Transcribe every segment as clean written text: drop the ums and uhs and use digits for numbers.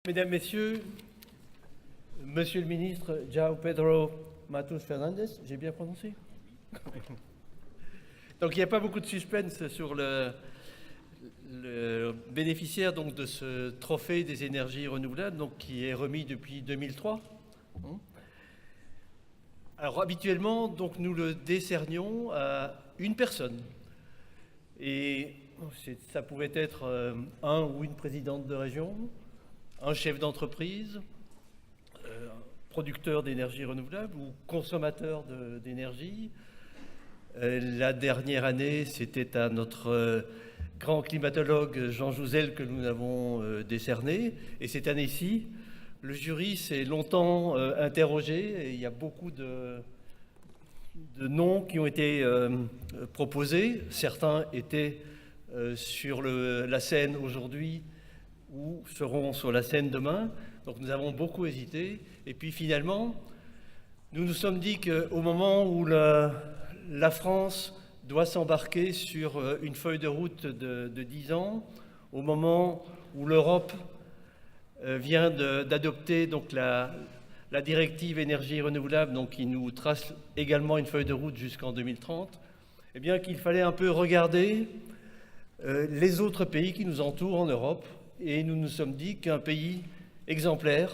Mesdames, Messieurs, Monsieur le ministre João Pedro Matos Fernandes, j'ai bien prononcé? Donc il n'y a pas beaucoup de suspense sur le bénéficiaire donc, de ce trophée des énergies renouvelables donc, qui est remis depuis 2003. Alors habituellement, donc, nous le décernions à une personne. Et ça pouvait être un ou une présidente de région, un chef d'entreprise, producteur d'énergie renouvelable ou consommateur d'énergie. La dernière année, c'était à notre grand climatologue Jean Jouzel que nous l'avons décerné. Et cette année-ci, le jury s'est longtemps interrogé et il y a beaucoup de noms qui ont été proposés. Certains étaient sur la scène aujourd'hui ou seront sur la scène demain. Donc nous avons beaucoup hésité. Et puis finalement, nous nous sommes dit qu'au moment où la France doit s'embarquer sur une feuille de route de 10 ans, au moment où l'Europe vient d'adopter donc la directive énergie renouvelable, donc qui nous trace également une feuille de route jusqu'en 2030, eh bien qu'il fallait un peu regarder les autres pays qui nous entourent en Europe. Et nous nous sommes dit qu'un pays exemplaire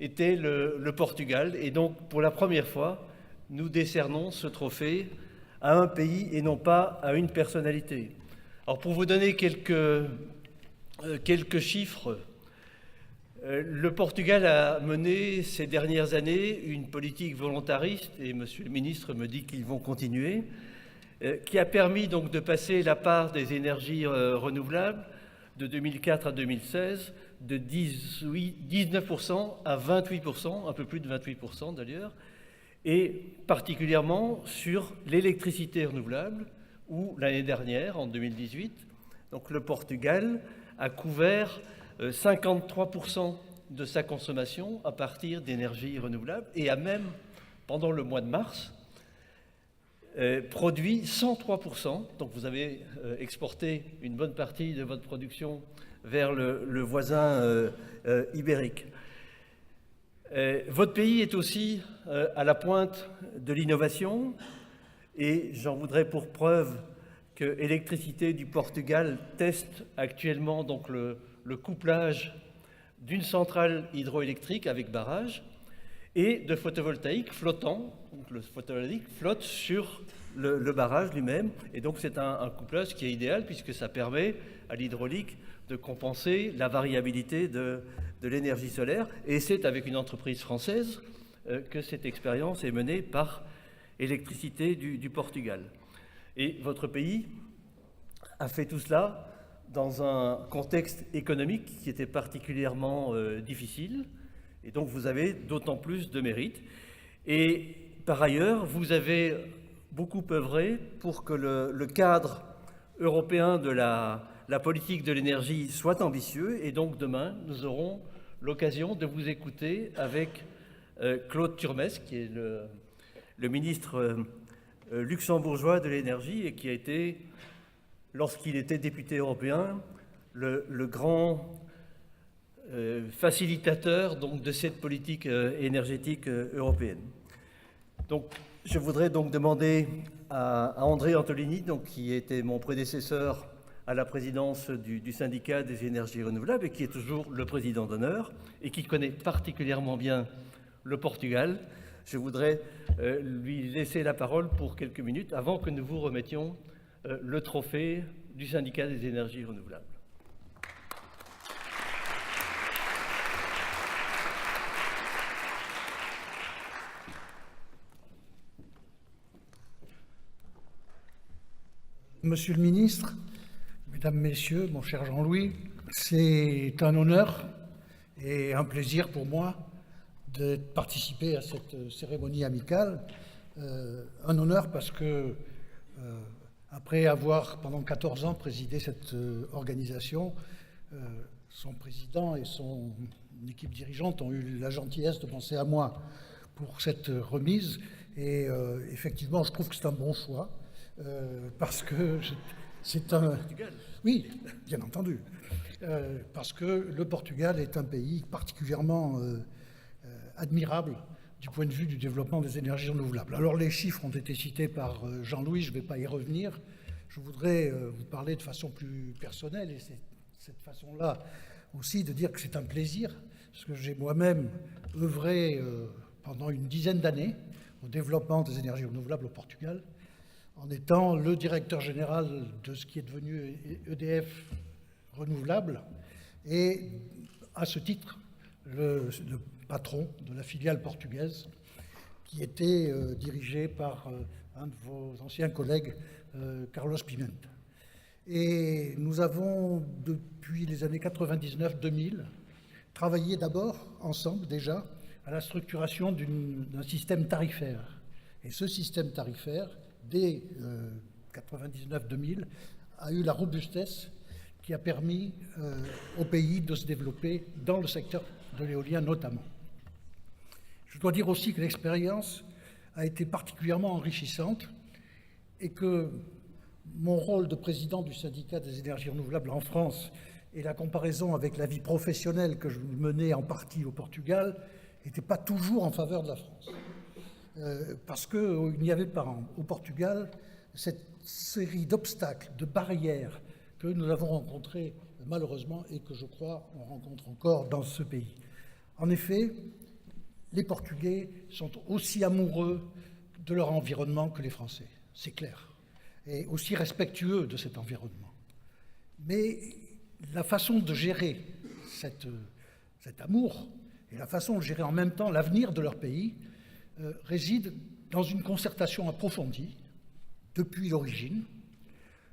était le Portugal. Et donc, pour la première fois, nous décernons ce trophée à un pays et non pas à une personnalité. Alors, pour vous donner quelques chiffres, le Portugal a mené ces dernières années une politique volontariste, et Monsieur le ministre me dit qu'ils vont continuer, qui a permis donc de passer la part des énergies renouvelables de 2004 à 2016, de 19% à 28%, un peu plus de 28% d'ailleurs, et particulièrement sur l'électricité renouvelable, où l'année dernière, en 2018, donc le Portugal a couvert 53% de sa consommation à partir d'énergie renouvelable et a même, pendant le mois de mars, produit 103%, donc vous avez exporté une bonne partie de votre production vers le voisin ibérique. Votre pays est aussi à la pointe de l'innovation et j'en voudrais pour preuve que Électricité du Portugal teste actuellement donc le couplage d'une centrale hydroélectrique avec barrage et de photovoltaïque flottant. Donc le photovoltaïque flotte sur le barrage lui-même. Et donc c'est un couplage qui est idéal puisque ça permet à l'hydraulique de compenser la variabilité de l'énergie solaire. Et c'est avec une entreprise française que cette expérience est menée par Électricité du Portugal. Et votre pays a fait tout cela dans un contexte économique qui était particulièrement difficile. Et donc vous avez d'autant plus de mérite. Et par ailleurs, vous avez beaucoup œuvré pour que le cadre européen de la politique de l'énergie soit ambitieux. Et donc demain, nous aurons l'occasion de vous écouter avec Claude Turmes, qui est le ministre luxembourgeois de l'énergie et qui a été, lorsqu'il était député européen, le grand facilitateur donc, de cette politique énergétique européenne. Donc, je voudrais donc demander à André Antolini, donc, qui était mon prédécesseur à la présidence du syndicat des énergies renouvelables et qui est toujours le président d'honneur et qui connaît particulièrement bien le Portugal. Je voudrais lui laisser la parole pour quelques minutes avant que nous vous remettions le trophée du syndicat des énergies renouvelables. Monsieur le ministre, mesdames, messieurs, mon cher Jean-Louis, c'est un honneur et un plaisir pour moi de participer à cette cérémonie amicale. Un honneur parce que, après avoir pendant 14 ans présidé cette organisation, son président et son équipe dirigeante ont eu la gentillesse de penser à moi pour cette remise. Et effectivement, je trouve que c'est un bon choix. Parce que C'est un... Oui, bien entendu. Parce que le Portugal est un pays particulièrement admirable du point de vue du développement des énergies renouvelables. Alors les chiffres ont été cités par Jean-Louis, je ne vais pas y revenir. Je voudrais vous parler de façon plus personnelle, et c'est cette façon-là aussi de dire que c'est un plaisir, parce que j'ai moi-même œuvré pendant une dizaine d'années au développement des énergies renouvelables au Portugal, en étant le directeur général de ce qui est devenu EDF Renouvelables, et à ce titre, le patron de la filiale portugaise, qui était dirigé par un de vos anciens collègues, Carlos Pimenta. Et nous avons, depuis les années 99-2000, travaillé d'abord ensemble déjà à la structuration d'un système tarifaire. Et ce système tarifaire, dès 99-2000, a eu la robustesse qui a permis au pays de se développer dans le secteur de l'éolien notamment. Je dois dire aussi que l'expérience a été particulièrement enrichissante et que mon rôle de président du syndicat des énergies renouvelables en France et la comparaison avec la vie professionnelle que je menais en partie au Portugal n'était pas toujours en faveur de la France. Parce qu'il n'y avait pas au Portugal cette série d'obstacles, de barrières que nous avons rencontrées malheureusement et que je crois on rencontre encore dans ce pays. En effet, les Portugais sont aussi amoureux de leur environnement que les Français, c'est clair, et aussi respectueux de cet environnement. Mais la façon de gérer cet amour et la façon de gérer en même temps l'avenir de leur pays réside dans une concertation approfondie depuis l'origine,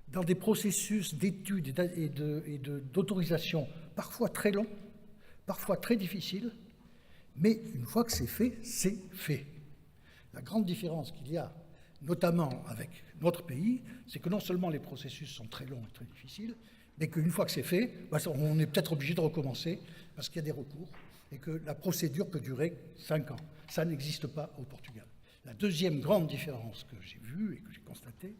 dans des processus d'études et d'autorisation parfois très longs, parfois très difficiles, mais une fois que c'est fait, c'est fait. La grande différence qu'il y a, notamment avec notre pays, c'est que non seulement les processus sont très longs et très difficiles, mais qu'une fois que c'est fait, on est peut-être obligé de recommencer parce qu'il y a des recours et que la procédure peut durer 5 ans. Ça n'existe pas au Portugal. La deuxième grande différence que j'ai vue et que j'ai constatée,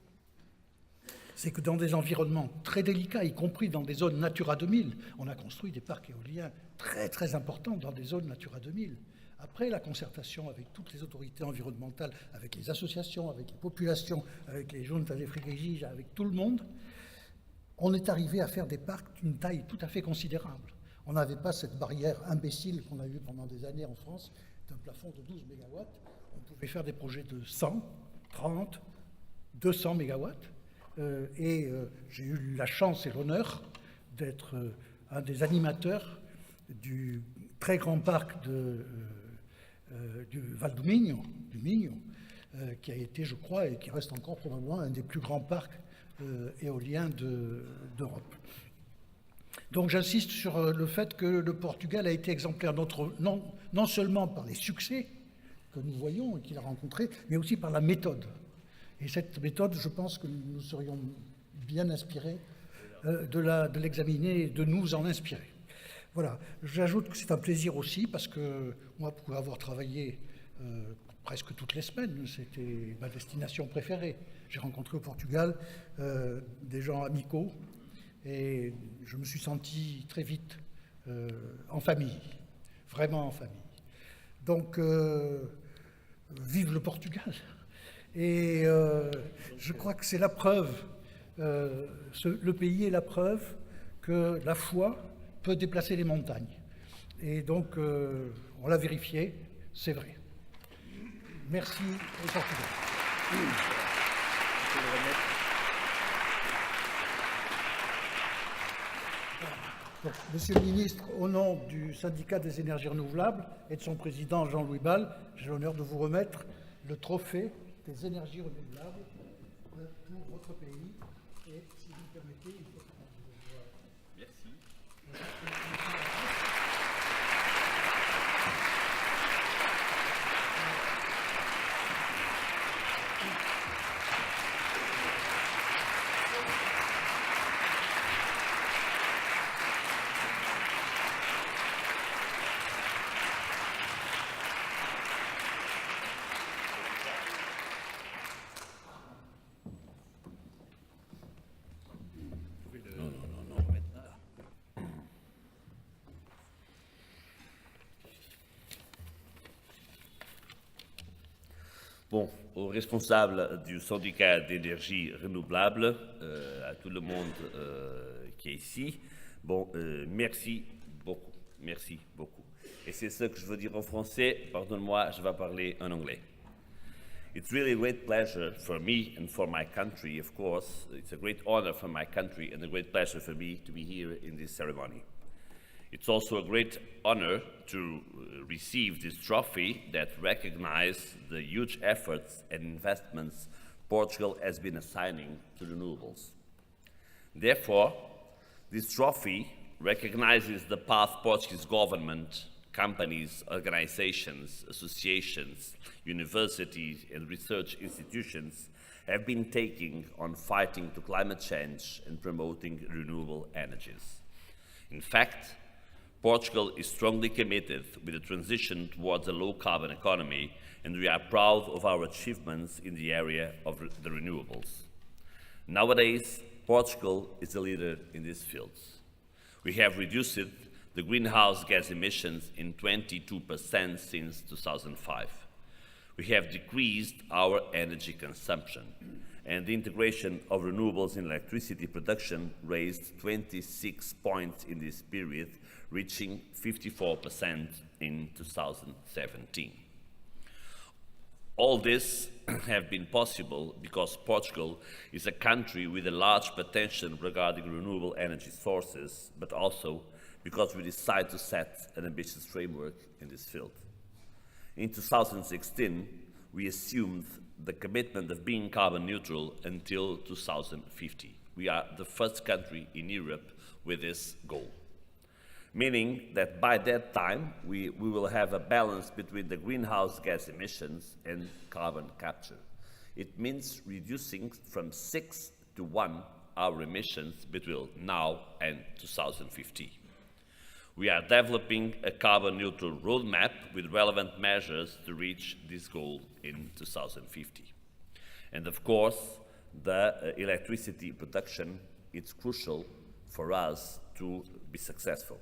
c'est que dans des environnements très délicats, y compris dans des zones Natura 2000, on a construit des parcs éoliens très très importants dans des zones Natura 2000. Après la concertation avec toutes les autorités environnementales, avec les associations, avec les populations, avec les juntas de freguesia, avec tout le monde, on est arrivé à faire des parcs d'une taille tout à fait considérable. On n'avait pas cette barrière imbécile qu'on a eue pendant des années en France, d'un plafond de 12 MW. On pouvait faire des projets de 100, 30, 200 MW. J'ai eu la chance et l'honneur d'être un des animateurs du très grand parc du Val do Minho, qui a été, je crois, et qui reste encore probablement un des plus grands parcs éoliens d'Europe. Donc j'insiste sur le fait que le Portugal a été exemplaire non seulement par les succès que nous voyons et qu'il a rencontrés, mais aussi par la méthode. Et cette méthode, je pense que nous serions bien inspirés de l'examiner et de nous en inspirer. Voilà. J'ajoute que c'est un plaisir aussi parce que moi, pour avoir travaillé presque toutes les semaines, c'était ma destination préférée. J'ai rencontré au Portugal des gens amicaux et je me suis senti très vite en famille, vraiment en famille. Donc, vive le Portugal! Et je crois que c'est la preuve, le pays est la preuve que la foi peut déplacer les montagnes. Et donc, on l'a vérifié, c'est vrai. Merci au Portugal. Donc, Monsieur le ministre, au nom du syndicat des énergies renouvelables et de son président Jean-Louis Bal, j'ai l'honneur de vous remettre le trophée des énergies renouvelables pour votre pays. Et si vous me permettez, il faut que je vois. Merci. Bon, aux responsables du syndicat d'énergie renouvelable, à tout le monde qui est ici, bon, merci beaucoup, merci beaucoup. Et c'est ce que je veux dire en français, pardonne-moi, je vais parler en anglais. It's really a great pleasure for me and for my country, of course. It's a great honor for my country and a great pleasure for me to be here in this ceremony. It's also a great honor to receive this trophy that recognizes the huge efforts and investments Portugal has been assigning to renewables. Therefore, this trophy recognizes the path Portuguese government, companies, organizations, associations, universities, and research institutions have been taking on fighting to climate change and promoting renewable energies. In fact, Portugal is strongly committed with the transition towards a low-carbon economy, and we are proud of our achievements in the area of the renewables. Nowadays, Portugal is a leader in these fields. We have reduced the greenhouse gas emissions in 22% since 2005. We have decreased our energy consumption, and the integration of renewables in electricity production raised 26 points in this period, reaching 54% in 2017. All this have been possible because Portugal is a country with a large potential regarding renewable energy sources, but also because we decided to set an ambitious framework in this field. In 2016, we assumed the commitment of being carbon neutral until 2050. We are the first country in Europe with this goal, meaning that by that time we will have a balance between the greenhouse gas emissions and carbon capture. It means reducing from 6 to 1 our emissions between now and 2050. We are developing a carbon-neutral roadmap with relevant measures to reach this goal in 2050. And of course, the electricity production, it's crucial for us to be successful.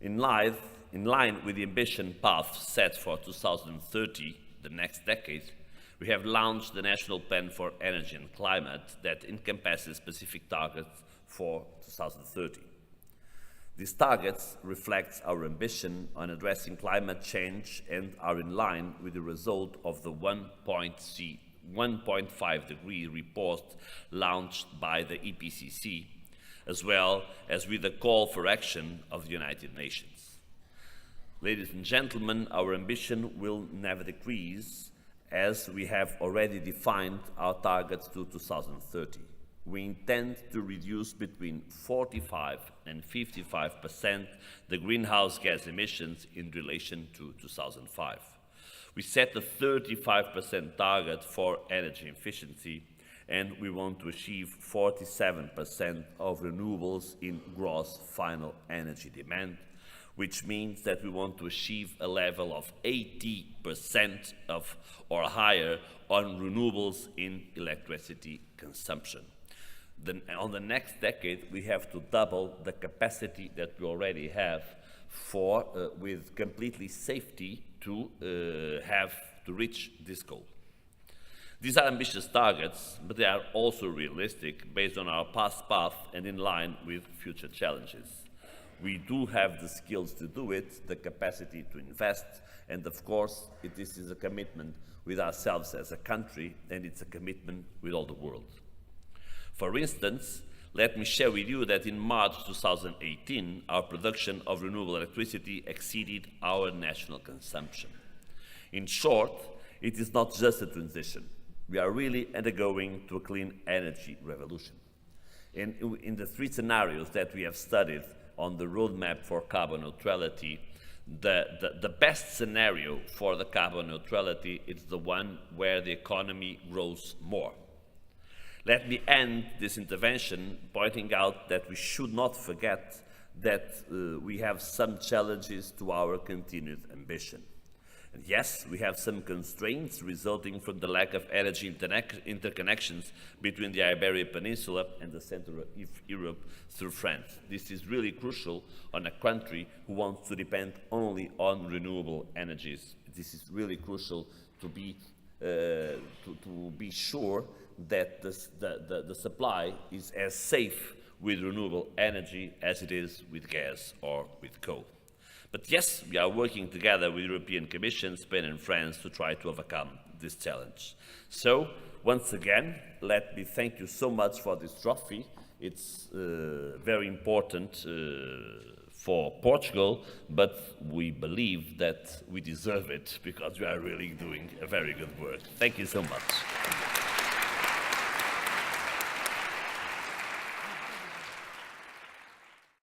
In line with the ambition path set for 2030, the next decade, we have launched the National Plan for Energy and Climate that encompasses specific targets for 2030. These targets reflect our ambition on addressing climate change and are in line with the result of the 1.5 degree report launched by the IPCC, as well as with the call for action of the United Nations. Ladies and gentlemen, our ambition will never decrease as we have already defined our targets to 2030. We intend to reduce between 45 and 55% the greenhouse gas emissions in relation to 2005. We set a 35% target for energy efficiency, and we want to achieve 47% of renewables in gross final energy demand, which means that we want to achieve a level of 80% or higher on renewables in electricity consumption. On the next decade, we have to double the capacity that we already have with completely safety to reach this goal. These are ambitious targets, but they are also realistic based on our past path and in line with future challenges. We do have the skills to do it, the capacity to invest, and of course, this is a commitment with ourselves as a country, and it's a commitment with all the world. For instance, let me share with you that in March 2018, our production of renewable electricity exceeded our national consumption. In short, it is not just a transition. We are really undergoing to a clean energy revolution. In the three scenarios that we have studied on the roadmap for carbon neutrality, the best scenario for the carbon neutrality is the one where the economy grows more. Let me end this intervention pointing out that we should not forget that we have some challenges to our continued ambition. And yes, we have some constraints resulting from the lack of energy interconnections between the Iberian Peninsula and the center of Europe through France. This is really crucial on a country who wants to depend only on renewable energies. This is really crucial to be to be sure that the supply is as safe with renewable energy as it is with gas or with coal. But yes, we are working together with the European Commission, Spain and France to try to overcome this challenge. So, once again, let me thank you so much for this trophy. It's very important for Portugal, but we believe that we deserve it because we are really doing a very good work. Thank you so much.